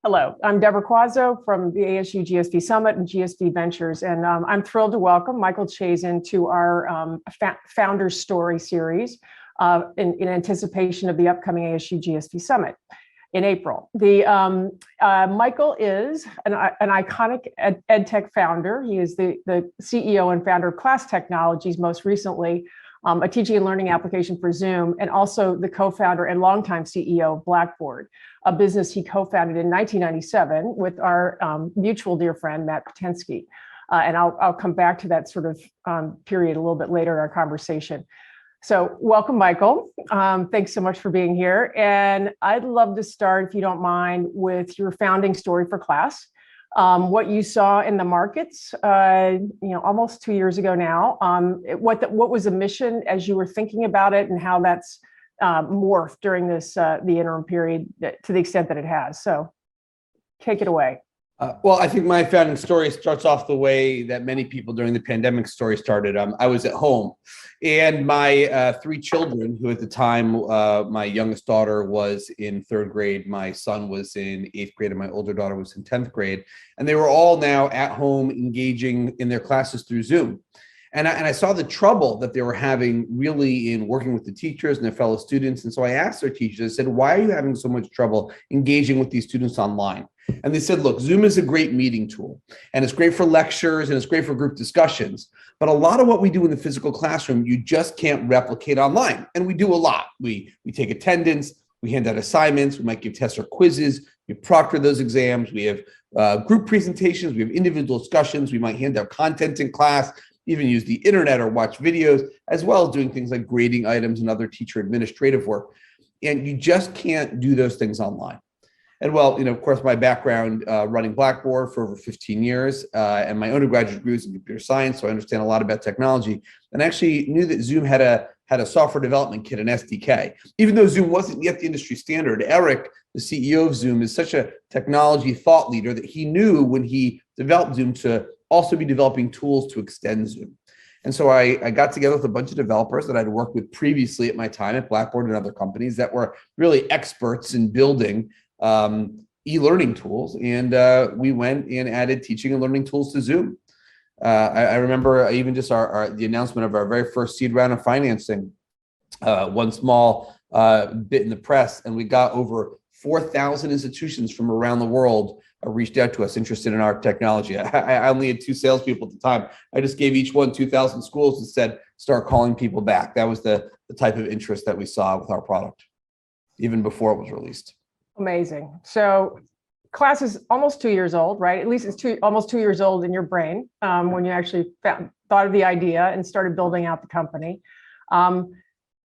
Hello, I'm Deborah Quazzo from the ASU+GSV Summit and GSV Ventures, and I'm thrilled to welcome Michael Chasen to our Founders Story series in anticipation of the upcoming ASU+GSV Summit in April. Michael is an iconic ed tech founder. He is the CEO and founder of Class Technologies, most recently a teaching and learning application for Zoom, and also the co-founder and longtime CEO of Blackboard, a business he co-founded in 1997 with our mutual dear friend, Matt Potensky. And I'll come back to that sort of period a little bit later in our conversation. So welcome, Michael. Thanks so much for being here. And I'd love to start, if you don't mind, with your founding story for Class. What you saw in the markets, almost 2 years ago now. What was the mission as you were thinking about it, and how that's morphed during this the interim period to the extent that it has. So, take it away. Well, I think my founding story starts off the way that many people during the pandemic story started. I was at home, and my three children, who at the time, my youngest daughter was in 3rd grade, my son was in 8th grade, and my older daughter was in 10th grade. And they were all now at home engaging in their classes through Zoom. And I saw the trouble that they were having really in working with the teachers and their fellow students. And so I asked their teachers, I said, why are you having so much trouble engaging with these students online? And they said, look, Zoom is a great meeting tool, and it's great for lectures, and it's great for group discussions. But a lot of what we do in the physical classroom, you just can't replicate online. And we do a lot. We take attendance, we hand out assignments, we might give tests or quizzes, we proctor those exams, we have group presentations, we have individual discussions, we might hand out content in class, even use the internet or watch videos, as well as doing things like grading items and other teacher administrative work. And you just can't do those things online. And well, of course, my background running Blackboard for over 15 years, and my undergraduate degree was in computer science, so I understand a lot about technology. And I actually knew that Zoom had a software development kit, an SDK. Even though Zoom wasn't yet the industry standard, Eric, the CEO of Zoom, is such a technology thought leader that he knew when he developed Zoom to also be developing tools to extend Zoom. And so I got together with a bunch of developers that I'd worked with previously at my time at Blackboard and other companies that were really experts in building e-learning tools. And we went and added teaching and learning tools to Zoom. I remember even just the announcement of our very first seed round of financing, one small bit in the press, and we got over 4,000 institutions from around the world reached out to us interested in our technology. I only had 2 salespeople at the time. I just gave each one 2,000 schools and said, start calling people back. That was the type of interest that we saw with our product, even before it was released. Amazing. So Class is almost 2 years old, right? At least it's almost 2 years old in your brain when you actually thought of the idea and started building out the company.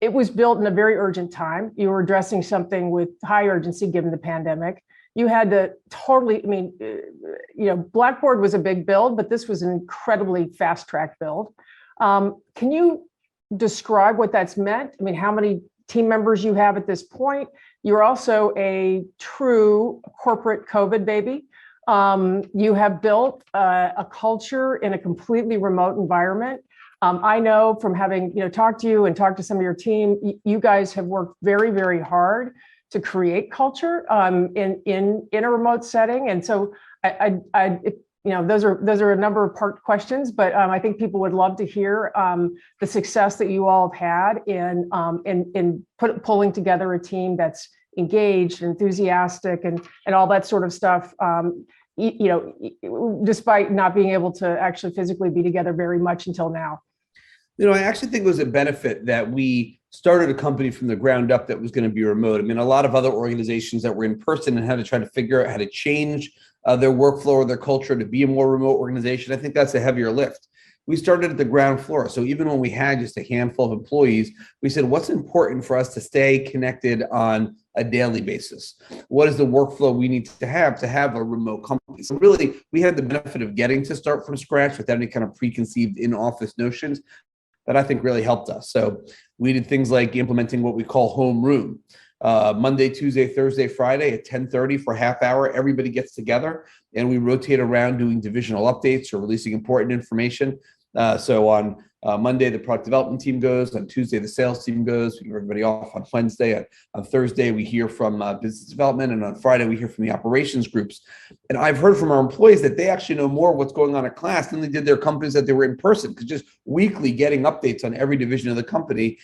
It was built in a very urgent time. You were addressing something with high urgency given the pandemic. You had to totally, Blackboard was a big build, but this was an incredibly fast-track build. Can you describe what that's meant? I mean, how many team members you have at this point? You're also a true corporate COVID baby. You have built a culture in a completely remote environment. I know from having talked to you and talked to some of your team, you guys have worked very, very hard to create culture in a remote setting. And so those are a number of part questions, but I think people would love to hear the success that you all have had in pulling together a team that's engaged, enthusiastic, and all that sort of stuff. Despite not being able to actually physically be together very much until now. I actually think it was a benefit that we started a company from the ground up that was going to be remote. I mean, a lot of other organizations that were in person and had to try to figure out how to change their workflow or their culture to be a more remote organization. I think that's a heavier lift. We started at the ground floor. So even when we had just a handful of employees, we said, what's important for us to stay connected on a daily basis? What is the workflow we need to have a remote company? So really, we had the benefit of getting to start from scratch without any kind of preconceived in-office notions that I think really helped us. So we did things like implementing what we call homeroom. Monday, Tuesday, Thursday, Friday at 10:30 for a half hour, everybody gets together and we rotate around doing divisional updates or releasing important information. So on Monday, the product development team goes. On Tuesday, the sales team goes. We give everybody off on Wednesday. On Thursday, we hear from business development. And on Friday, we hear from the operations groups. And I've heard from our employees that they actually know more of what's going on at class than they did their companies that they were in person, because just weekly getting updates on every division of the company,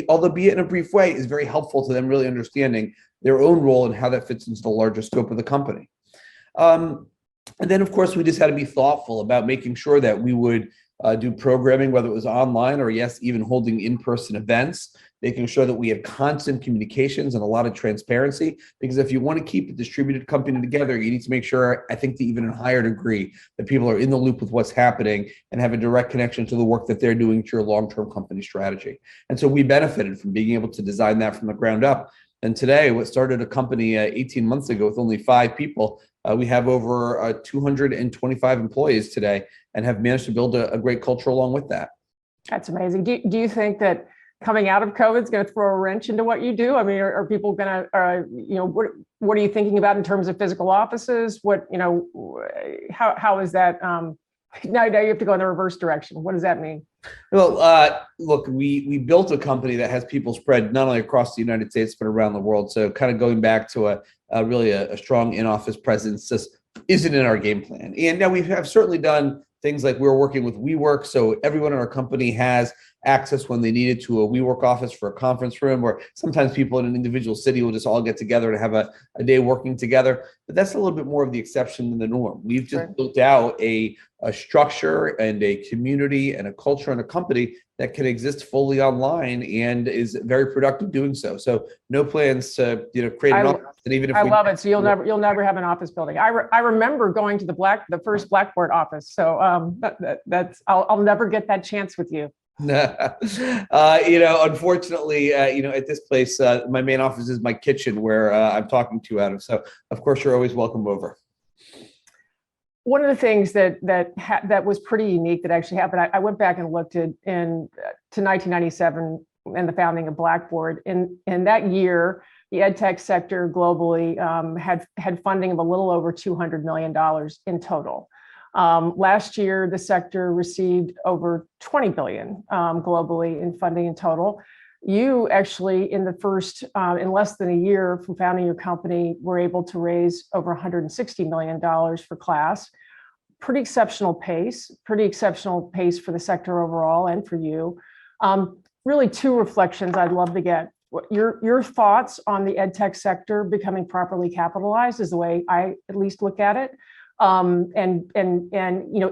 although be it in a brief way, is very helpful to them really understanding their own role and how that fits into the larger scope of the company. And then, of course, we just had to be thoughtful about making sure that we would do programming, whether it was online or, yes, even holding in-person events, making sure that we have constant communications and a lot of transparency. Because if you want to keep a distributed company together, you need to make sure, I think, to even a higher degree, that people are in the loop with what's happening and have a direct connection to the work that they're doing to your long-term company strategy. And so we benefited from being able to design that from the ground up. And today, what started a company 18 months ago with only 5 people, we have over 225 employees today and have managed to build a great culture along with that. That's amazing. Do you think that coming out of COVID is going to throw a wrench into what you do? I mean, are people going to, what are you thinking about in terms of physical offices? How is that? Now you have to go in the reverse direction. What does that mean? Well, look, we built a company that has people spread not only across the United States, but around the world. So kind of going back to really a strong in-office presence just isn't in our game plan. And now we have certainly done things like we're working with WeWork. So everyone in our company has access when they need it to a WeWork office for a conference room, or sometimes people in an individual city will just all get together and have a day working together. But that's a little bit more of the exception than the norm. We've just built out a structure and a community and a culture and a company that can exist fully online and is very productive doing so. So no plans to create an office. And even if I love it. So you'll never have an office building. I remember going to the first Blackboard office. So I'll never get that chance with you. Unfortunately, at this place, my main office is my kitchen where I'm talking to you out of. So of course you're always welcome over. One of the things that was pretty unique that actually happened, I went back and looked to 1997 and the founding of Blackboard. In that year, the ed tech sector globally had funding of a little over $200 million in total. Last year, the sector received over $20 billion globally in funding in total. You actually, in less than a year from founding your company, were able to raise over $160 million for class. Pretty exceptional pace for the sector overall and for you. Really, 2 reflections I'd love to get. Your thoughts on the ed tech sector becoming properly capitalized is the way I at least look at it.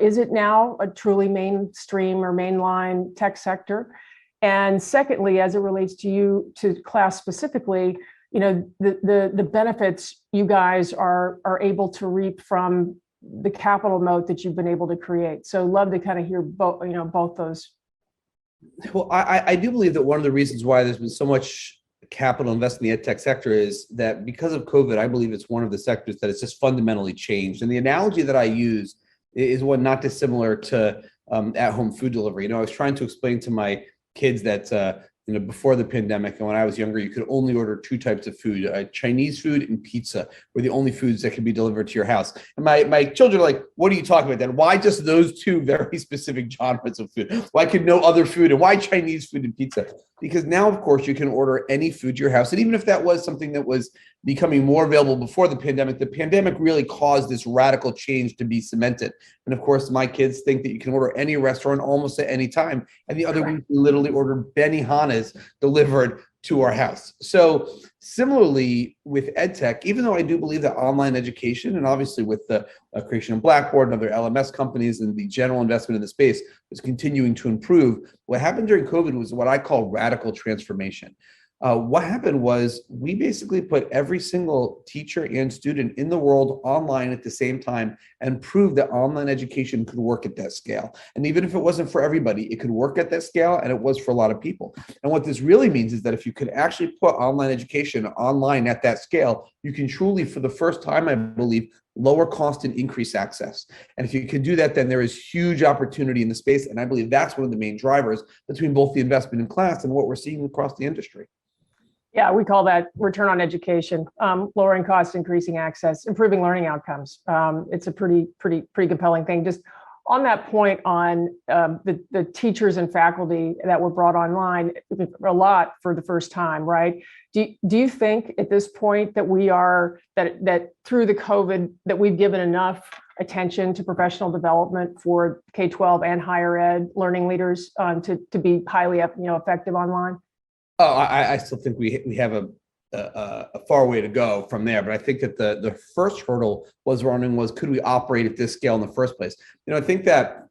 Is it now a truly mainstream or mainline tech sector? And secondly, as it relates to class specifically, the benefits you guys are able to reap from the capital moat that you've been able to create. So love to kind of hear both those. Well, I do believe that one of the reasons why there's been so much capital invested in the ed tech sector is that because of COVID, I believe it's one of the sectors that has just fundamentally changed. And the analogy that I use is one not dissimilar to at-home food delivery. I was trying to explain to my kids that before the pandemic and when I was younger, you could only order 2 types of food: Chinese food and pizza were the only foods that could be delivered to your house. And my children are like, "What are you talking about, Dad? Why just those 2 very specific genres of food? Why could no other food? And why Chinese food and pizza?" Because now, of course, you can order any food to your house. And even if that was something that was becoming more available before the pandemic really caused this radical change to be cemented. And of course, my kids think that you can order any restaurant almost at any time. And the other week, we literally ordered Benihana's delivered to our house. So similarly with EdTech, even though I do believe that online education, and obviously with the creation of Blackboard and other LMS companies and the general investment in the space is continuing to improve, what happened during COVID was what I call radical transformation. What happened was we basically put every single teacher and student in the world online at the same time and proved that online education could work at that scale. And even if it wasn't for everybody, it could work at that scale, and it was for a lot of people. And what this really means is that if you could actually put online education online at that scale, you can truly, for the first time, I believe, lower cost and increase access. And if you can do that, then there is huge opportunity in the space. And I believe that's one of the main drivers between both the investment in class and what we're seeing across the industry. Yeah, we call that return on education, lowering costs, increasing access, improving learning outcomes. It's a pretty compelling thing. Just On that point on the teachers and faculty that were brought online a lot for the first time, right? Do you think at this point that we are, that through the COVID, that we've given enough attention to professional development for K-12 and higher ed learning leaders to be highly effective online? Oh, I still think we have a far way to go from there, but I think that the first hurdle was could we operate at this scale in the first place? I think that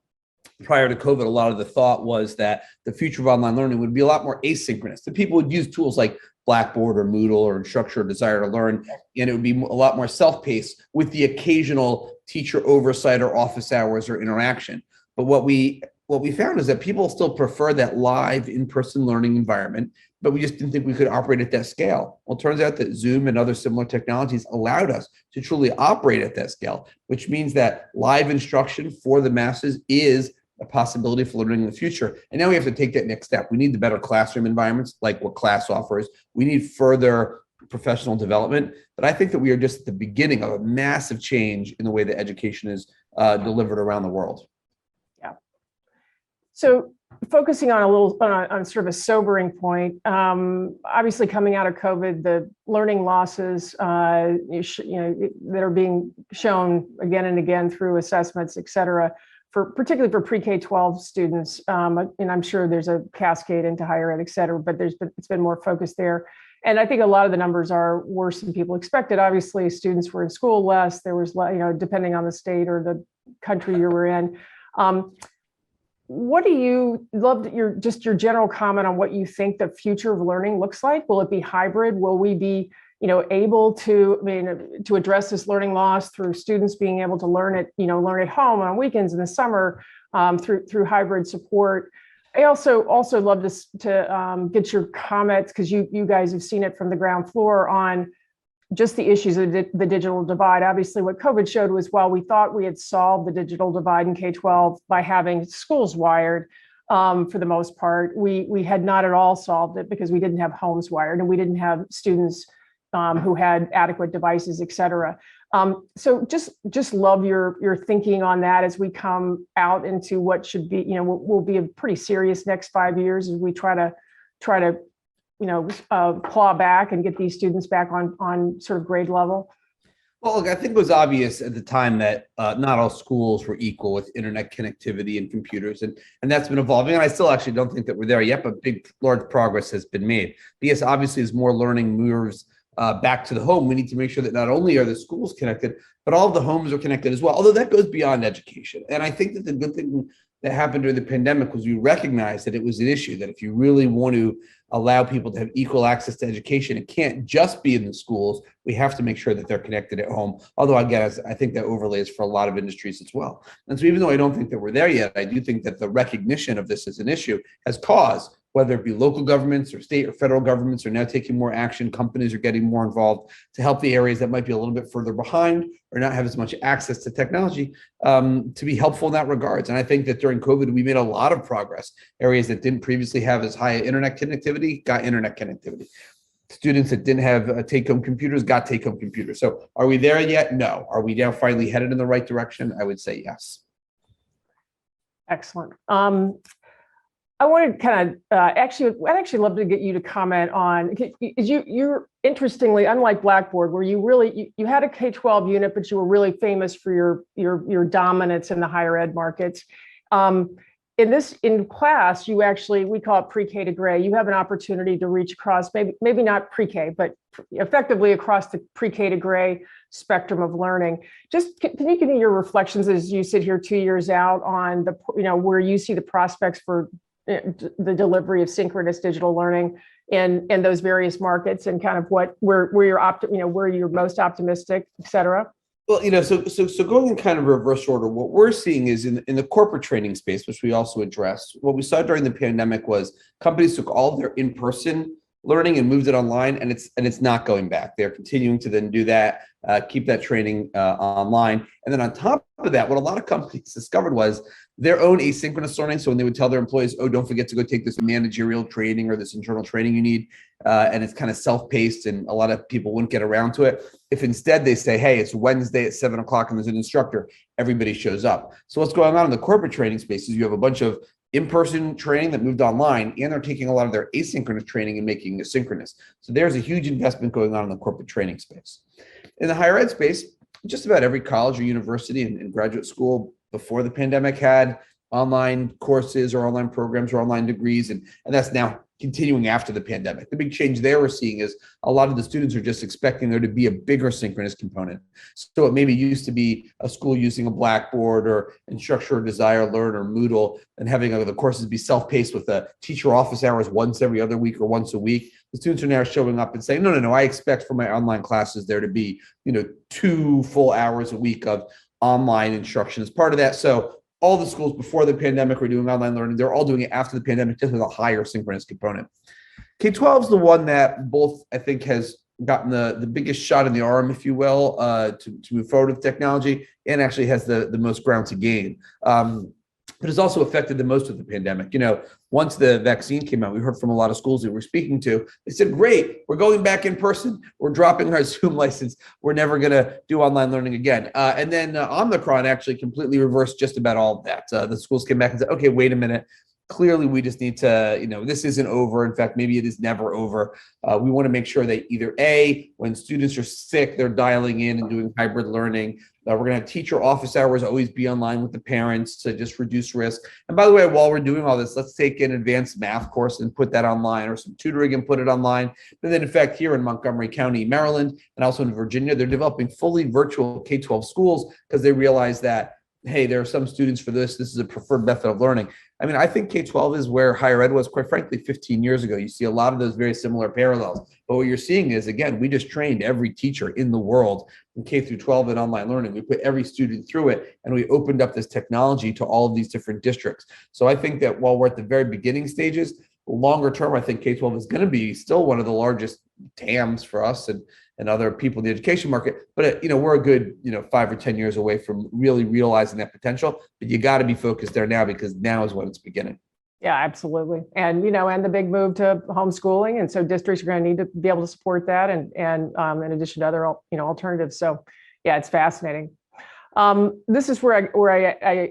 prior to COVID, a lot of the thought was that the future of online learning would be a lot more asynchronous. The people would use tools like Blackboard or Moodle or Instructure or Desire to Learn, and it would be a lot more self-paced with the occasional teacher oversight or office hours or interaction. But what we found is that people still prefer that live in-person learning environment, but we just didn't think we could operate at that scale. Well, it turns out that Zoom and other similar technologies allowed us to truly operate at that scale, which means that live instruction for the masses is a possibility for learning in the future. And now we have to take that next step. We need the better classroom environments like what class offers. We need further professional development. But I think that we are just at the beginning of a massive change in the way that education is delivered around the world. Yeah. So focusing on a little on sort of a sobering point, obviously coming out of COVID, the learning losses that are being shown again and again through assessments, et cetera, particularly for pre-K-12 students, and I'm sure there's a cascade into higher ed, et cetera, but it's been more focused there. And I think a lot of the numbers are worse than people expected. Obviously, students were in school less. There was, depending on the state or the country you were in. What do you love your general comment on what you think the future of learning looks like? Will it be hybrid? Will we be able to, to address this learning loss through students being able to learn at home on weekends in the summer through hybrid support? I also love to get your comments, because you guys have seen it from the ground floor on just the issues of the digital divide. Obviously, what COVID showed was, while we thought we had solved the digital divide in K-12 by having schools wired, for the most part, we had not at all solved it, because we didn't have homes wired and we didn't have students who had adequate devices, et cetera. So just love your thinking on that as we come out into what should be, will be a pretty serious next 5 years as we try to claw back and get these students back on sort of grade level. Well, look, I think it was obvious at the time that not all schools were equal with internet connectivity and computers, and that's been evolving. And I still actually don't think that we're there yet, but large progress has been made. But yes, obviously, as more learning moves back to the home, we need to make sure that not only are the schools connected, but all of the homes are connected as well, although that goes beyond education. And I think that the good thing that happened during the pandemic was we recognized that it was an issue, that if you really want to allow people to have equal access to education, it can't just be in the schools. We have to make sure that they're connected at home. Although, again, I think that overlays for a lot of industries as well. And so even though I don't think that we're there yet, I do think that the recognition of this as an issue has caused, whether it be local governments or state or federal governments, are now taking more action. Companies are getting more involved to help the areas that might be a little bit further behind or not have as much access to technology to be helpful in that regards. And I think that during COVID, we made a lot of progress. Areas that didn't previously have as high internet connectivity got internet connectivity. Students that didn't have take-home computers got take-home computers. So are we there yet? No. Are we now finally headed in the right direction? I would say yes. Excellent. I wanted kind of I'd actually love to get you to comment on, you're interestingly, unlike Blackboard, where you had a K-12 unit, but you were really famous for your dominance in the higher ed markets. In class, you actually, we call it pre-K to gray. You have an opportunity to reach across, maybe not pre-K, but effectively across the pre-K to gray spectrum of learning. Just can you give me your reflections as you sit here 2 years out on where you see the prospects for the delivery of synchronous digital learning in those various markets, and kind of where you're most optimistic, et cetera? Well, so going in kind of reverse order, what we're seeing is in the corporate training space, which we also addressed, what we saw during the pandemic was companies took all of their in-person learning and moved it online, and it's not going back. They're continuing to then do that, keep that training online. And then on top of that, what a lot of companies discovered was their own asynchronous learning. So when they would tell their employees, oh, don't forget to go take this managerial training or this internal training you need, and it's kind of self-paced and a lot of people wouldn't get around to it. If instead they say, hey, it's Wednesday at 7 o'clock and there's an instructor, everybody shows up. So what's going on in the corporate training space is you have a bunch of in-person training that moved online, and they're taking a lot of their asynchronous training and making it synchronous. So there's a huge investment going on in the corporate training space. In the higher ed space, just about every college or university and graduate school before the pandemic had online courses or online programs or online degrees, and that's now continuing after the pandemic. The big change there we're seeing is a lot of the students are just expecting there to be a bigger synchronous component. So it maybe used to be a school using a Blackboard or Instructure or Desire Learn or Moodle and having the courses be self-paced with the teacher office hours once every other week or once a week. The students are now showing up and saying, no, I expect for my online classes there to be, 2 full hours a week of online instruction as part of that. So all the schools before the pandemic were doing online learning. They're all doing it after the pandemic, just with a higher synchronous component. K-12 is the one that both, I think, has gotten the biggest shot in the arm, if you will, to move forward with technology, and actually has the most ground to gain. But it's also affected the most with the pandemic. Once the vaccine came out, we heard from a lot of schools that we're speaking to. They said, great, we're going back in person. We're dropping our Zoom license. We're never going to do online learning again. And then Omicron actually completely reversed just about all of that. The schools came back and said, okay, wait a minute. Clearly, we just need to, this isn't over. In fact, maybe it is never over. We want to make sure that either A, when students are sick, they're dialing in and doing hybrid learning. We're going to have teacher office hours always be online with the parents to just reduce risk. And by the way, while we're doing all this, let's take an advanced math course and put that online, or some tutoring and put it online. And then in fact, here in Montgomery County, Maryland, and also in Virginia, they're developing fully virtual K-12 schools because they realize that, hey, there are some students for this. This is a preferred method of learning. I mean, I think K-12 is where higher ed was, quite frankly, 15 years ago. You see a lot of those very similar parallels. But what you're seeing is, again, we just trained every teacher in the world in K through 12 in online learning. We put every student through it, and we opened up this technology to all of these different districts. So I think that while we're at the very beginning stages, longer term, I think K-12 is going to be still one of the largest TAMs for us and other people in the education market. But, we're a good, 5 or 10 years away from really realizing that potential. But you got to be focused there now, because now is when it's beginning. Yeah, absolutely. And, and the big move to homeschooling. And so districts are going to need to be able to support that, and in addition to other, alternatives. So yeah, it's fascinating. This is where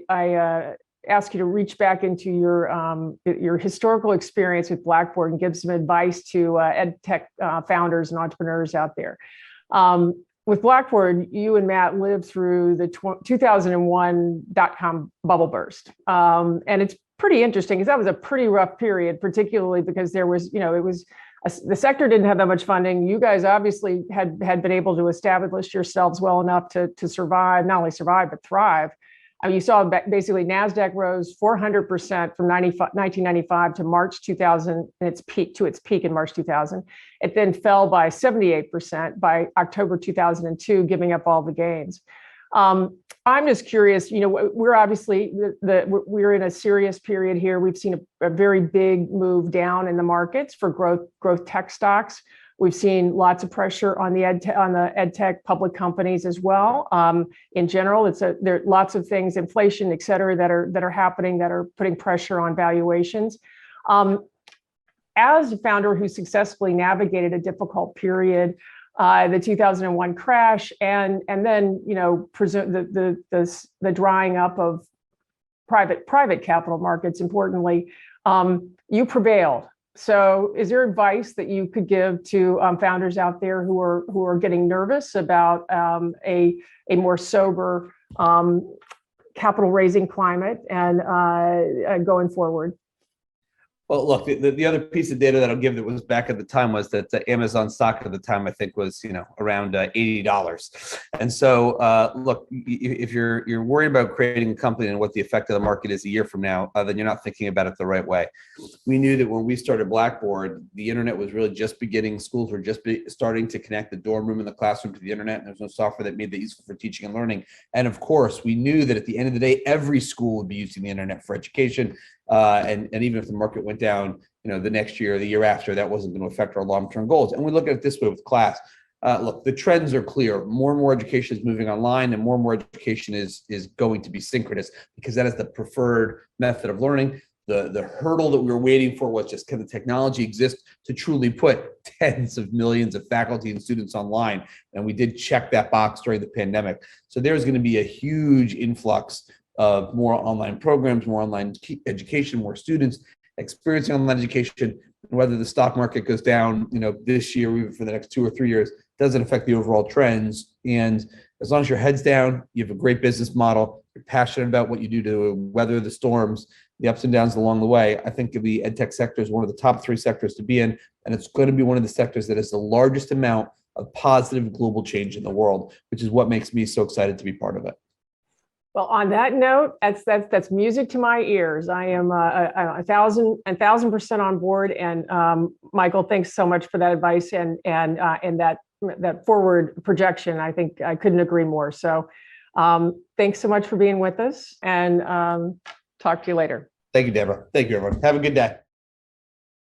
I ask you to reach back into your historical experience with Blackboard and give some advice to ed tech founders and entrepreneurs out there. With Blackboard, you and Matt lived through the 2001 .com bubble burst, and it's pretty interesting because that was a pretty rough period, particularly because there was, the sector didn't have that much funding. You guys obviously had been able to establish yourselves well enough to survive, not only survive but thrive. I mean, you saw basically NASDAQ rose 400% from 1995 to March 2000, and its peak in March 2000. It then fell by 78% by October 2002, giving up all the gains. I'm just curious, we're obviously, we're in a serious period here. We've seen a very big move down in the markets for growth tech stocks. We've seen lots of pressure on the ed tech public companies as well. In general, there are lots of things, inflation, et cetera, that are happening that are putting pressure on valuations. As a founder who successfully navigated a difficult period, the 2001 crash, and then the drying up of private capital markets. Importantly, you prevailed. So is there advice that you could give to founders out there who are getting nervous about a more sober capital raising climate and going forward? Well, look, the other piece of data that I'll give that was back at the time was that Amazon stock at the time, I think, was around $80. And so, look, if you're worried about creating a company and what the effect of the market is a year from now, then you're not thinking about it the right way. We knew that when we started Blackboard, the internet was really just beginning. Schools were just starting to connect the dorm room and the classroom to the internet. And there was no software that made that useful for teaching and learning. And of course, we knew that at the end of the day, every school would be using the internet for education. And even if the market went down, the next year or the year after, that wasn't going to affect our long-term goals. And we look at it this way with class. Look, the trends are clear. More and more education is moving online, and more education is going to be synchronous, because that is the preferred method of learning. The hurdle that we were waiting for was just, can the technology exist to truly put tens of millions of faculty and students online? And we did check that box during the pandemic. So there's going to be a huge influx of more online programs, more online education, more students experiencing online education. Whether the stock market goes down, this year, or even for the next 2 or 3 years, doesn't affect the overall trends. And as long as your head's down, you have a great business model, you're passionate about what you do to weather the storms, the ups and downs along the way, I think the ed tech sector is one of the top 3 sectors to be in. And it's going to be one of the sectors that has the largest amount of positive global change in the world, which is what makes me so excited to be part of it. Well, on that note, that's music to my ears. I am 1,000% on board. And Michael, thanks so much for that advice and that forward projection. I think I couldn't agree more. So thanks so much for being with us, and talk to you later. Thank you, Deborah. Thank you, everyone. Have a good day.